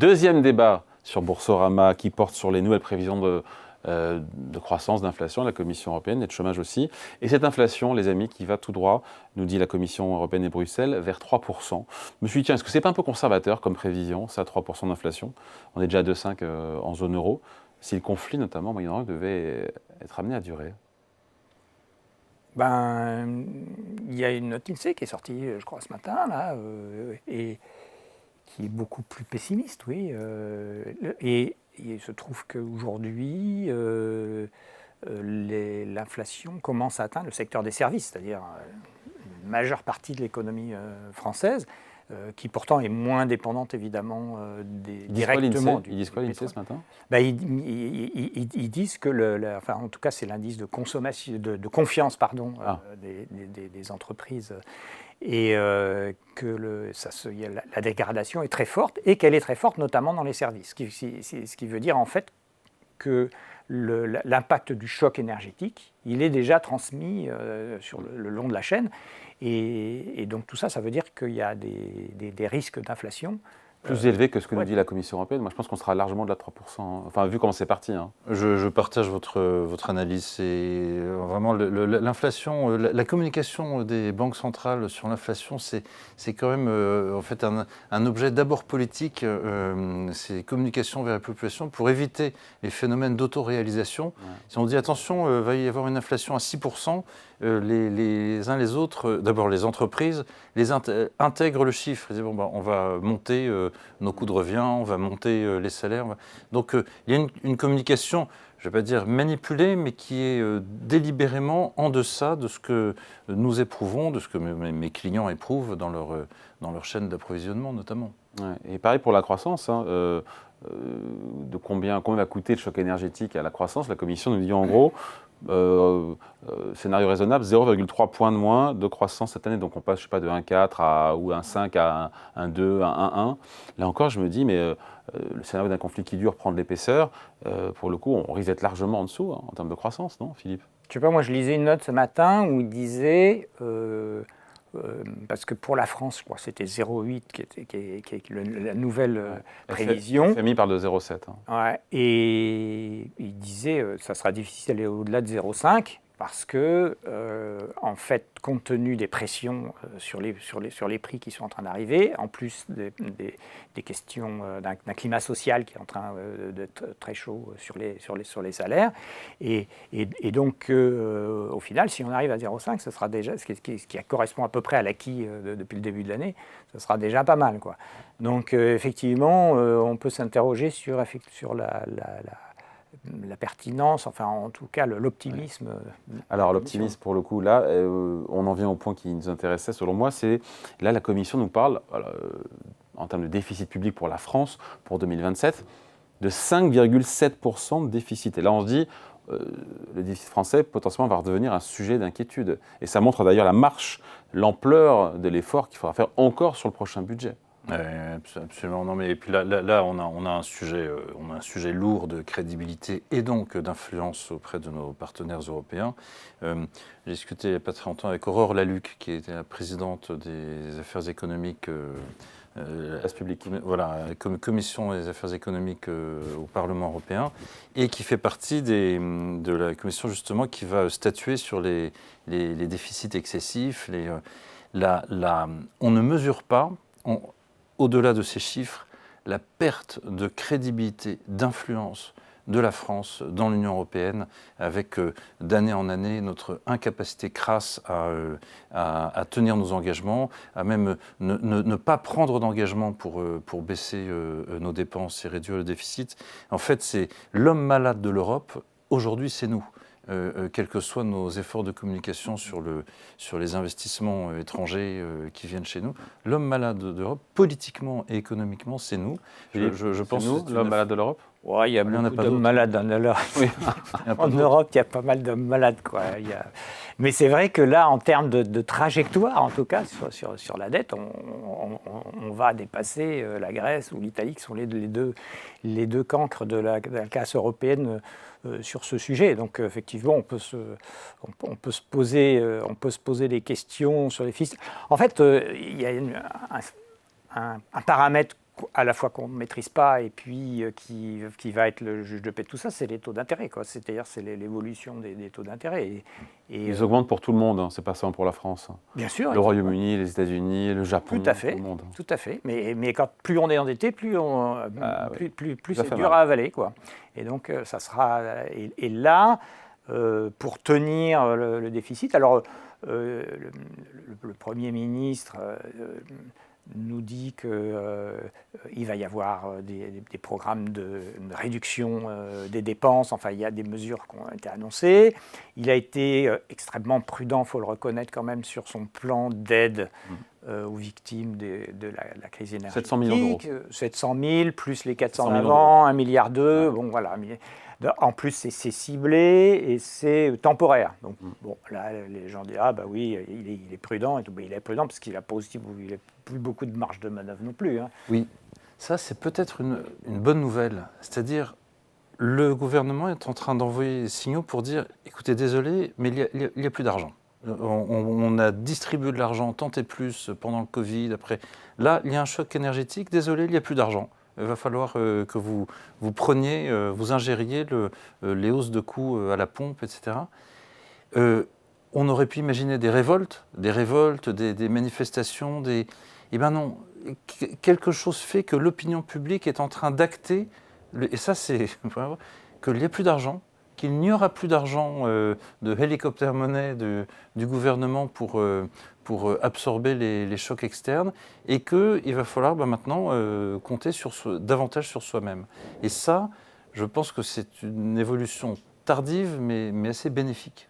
Deuxième débat sur Boursorama qui porte sur les nouvelles prévisions de croissance, d'inflation, la Commission européenne et de chômage aussi. Et cette inflation, les amis, qui va tout droit, nous dit la Commission européenne et Bruxelles, vers 3%. Je me suis dit, tiens, est-ce que c'est pas un peu conservateur comme prévision, ça, 3% d'inflation? On est déjà à 2,5 en zone euro. Si le conflit, notamment au Moyen-Orient, devait être amené à durer. Il y a une note INSEE qui est sortie, je crois, ce matin, là, et qui est beaucoup plus pessimiste, oui. Et il se trouve qu'aujourd'hui, l'inflation commence à atteindre le secteur des services, c'est-à-dire une majeure partie de l'économie française, qui pourtant est moins dépendante évidemment directement Ils disent quoi l'INSEE ce matin? Ils disent que, enfin, en tout cas c'est l'indice de consommation, de confiance des entreprises, et que la dégradation est très forte, et qu'elle est très forte notamment dans les services, ce qui veut dire en fait que l'impact du choc énergétique, il est déjà transmis sur le long de la chaîne. Et donc tout ça, ça veut dire qu'il y a des risques d'inflation. Plus élevé que ce que nous dit la Commission européenne. Moi, je pense qu'on sera largement de la 3%. Enfin, vu comment c'est parti. Hein. Je partage votre analyse. C'est vraiment l'inflation, la communication des banques centrales sur l'inflation, c'est quand même en fait un objet d'abord politique. C'est communication vers la population pour éviter les phénomènes d'autoréalisation. Ouais. Si on dit attention, va y avoir une inflation à 6%, les uns les autres, d'abord les entreprises, intègrent le chiffre. Ils disent, bon, on va monter nos coûts de revient, on va monter les salaires. Donc il y a une communication, je ne vais pas dire manipulée, mais qui est délibérément en deçà de ce que nous éprouvons, de ce que mes clients éprouvent dans leur chaîne d'approvisionnement notamment. Ouais. Et pareil pour la croissance. Hein, de combien va coûter le choc énergétique à la croissance? La Commission nous dit en gros, scénario raisonnable, 0,3 points de moins de croissance cette année. Donc on passe, je sais pas, de 1,4 ou 1,5 à 1,2, 1,1. Là encore, je me dis, mais le scénario d'un conflit qui dure prend de l'épaisseur. Pour le coup, on risque d'être largement en dessous en termes de croissance, non, Philippe? Je sais pas, moi je lisais une note ce matin où il disait, parce que pour la France, je crois que c'était 0,8 qui est la nouvelle prévision. FMI parle de 0,7. Hein. Ouais, et il disait ça sera difficile d'aller au-delà de 0,5 parce que, en fait, compte tenu des pressions sur les prix qui sont en train d'arriver, en plus des questions d'un climat social qui est en train d'être très chaud sur les salaires, et donc au final, si on arrive à 0,5, ce sera déjà, ce qui correspond à peu près à l'acquis depuis le début de l'année, ce sera déjà pas mal, quoi. Donc effectivement, on peut s'interroger sur la pertinence, enfin en tout cas l'optimisme. Alors l'optimisme pour le coup, là, on en vient au point qui nous intéressait selon moi, c'est là la Commission nous parle, en termes de déficit public pour la France, pour 2027, de 5,7% de déficit. Et là on se dit, le déficit français potentiellement va redevenir un sujet d'inquiétude. Et ça montre d'ailleurs la marche, l'ampleur de l'effort qu'il faudra faire encore sur le prochain budget. Absolument, non, mais et puis là on a un sujet lourd de crédibilité et donc d'influence auprès de nos partenaires européens. J'ai discuté il n'y a pas très longtemps avec Aurore Lalucq, qui était la présidente des affaires économiques, voilà, commission des affaires économiques au Parlement européen, et qui fait partie de la commission justement qui va statuer sur les déficits excessifs. On ne mesure pas. Au-delà de ces chiffres, la perte de crédibilité, d'influence de la France dans l'Union européenne, avec d'année en année notre incapacité crasse à tenir nos engagements, à même ne pas prendre d'engagement pour baisser nos dépenses et réduire le déficit. En fait, c'est l'homme malade de l'Europe. Aujourd'hui, c'est nous. Quels que soient nos efforts de communication sur les investissements étrangers qui viennent chez nous, l'homme malade d'Europe, politiquement et économiquement, c'est nous. Je pense nous, l'homme malade de l'Europe. Ouais, il y a beaucoup d'hommes malades en Europe. Oui. En Europe, il y a pas mal d'hommes malades, quoi. Mais c'est vrai que là, en termes de trajectoire, en tout cas, sur la dette, on va dépasser la Grèce ou l'Italie, qui sont les deux cancres de la classe européenne sur ce sujet. Donc, effectivement, on peut se poser des questions sur les fiscs. En fait, il y a un paramètre à la fois qu'on ne maîtrise pas et puis qui va être le juge de paix de tout ça, c'est les taux d'intérêt, quoi. C'est-à-dire c'est l'évolution des taux d'intérêt. Et, ils augmentent pour tout le monde, hein. C'est pas seulement pour la France. Bien sûr. Le Royaume-Uni, les États-Unis, le Japon, tout à fait, tout le monde. Tout à fait. Mais quand plus on est endetté, plus c'est dur mal. à avaler, quoi. Et donc ça sera et là pour tenir le déficit. Alors le Premier ministre nous dit qu'il va y avoir des programmes de réduction des dépenses. Enfin, il y a des mesures qui ont été annoncées. Il a été extrêmement prudent, il faut le reconnaître quand même, sur son plan d'aide aux victimes de la crise énergétique. 700 millions d'euros. 700 000, plus les 400 000 d'avant, 1,2 milliard. Bon, voilà. En plus, c'est ciblé et c'est temporaire. Donc, bon, là, les gens disent ah bah oui, il est prudent et tout. Mais il est prudent parce qu'il n'a pas aussi, il a plus beaucoup de marge de manœuvre non plus. Hein. Oui, ça c'est peut-être une bonne nouvelle. C'est-à-dire, le gouvernement est en train d'envoyer des signaux pour dire écoutez, désolé, mais il n'y a plus d'argent. On a distribué de l'argent tant et plus pendant le Covid. Après, là, il y a un choc énergétique. Désolé, il n'y a plus d'argent. Il va falloir que vous preniez, vous ingériez les hausses de coûts à la pompe, etc. On aurait pu imaginer des révoltes, des manifestations, Eh bien non, quelque chose fait que l'opinion publique est en train d'acter, et ça c'est qu'il n'y a plus d'argent, qu'il n'y aura plus d'argent de hélicoptère monnaie du gouvernement pour absorber les chocs externes, et qu'il va falloir maintenant compter davantage sur soi-même. Et ça, je pense que c'est une évolution tardive, mais assez bénéfique.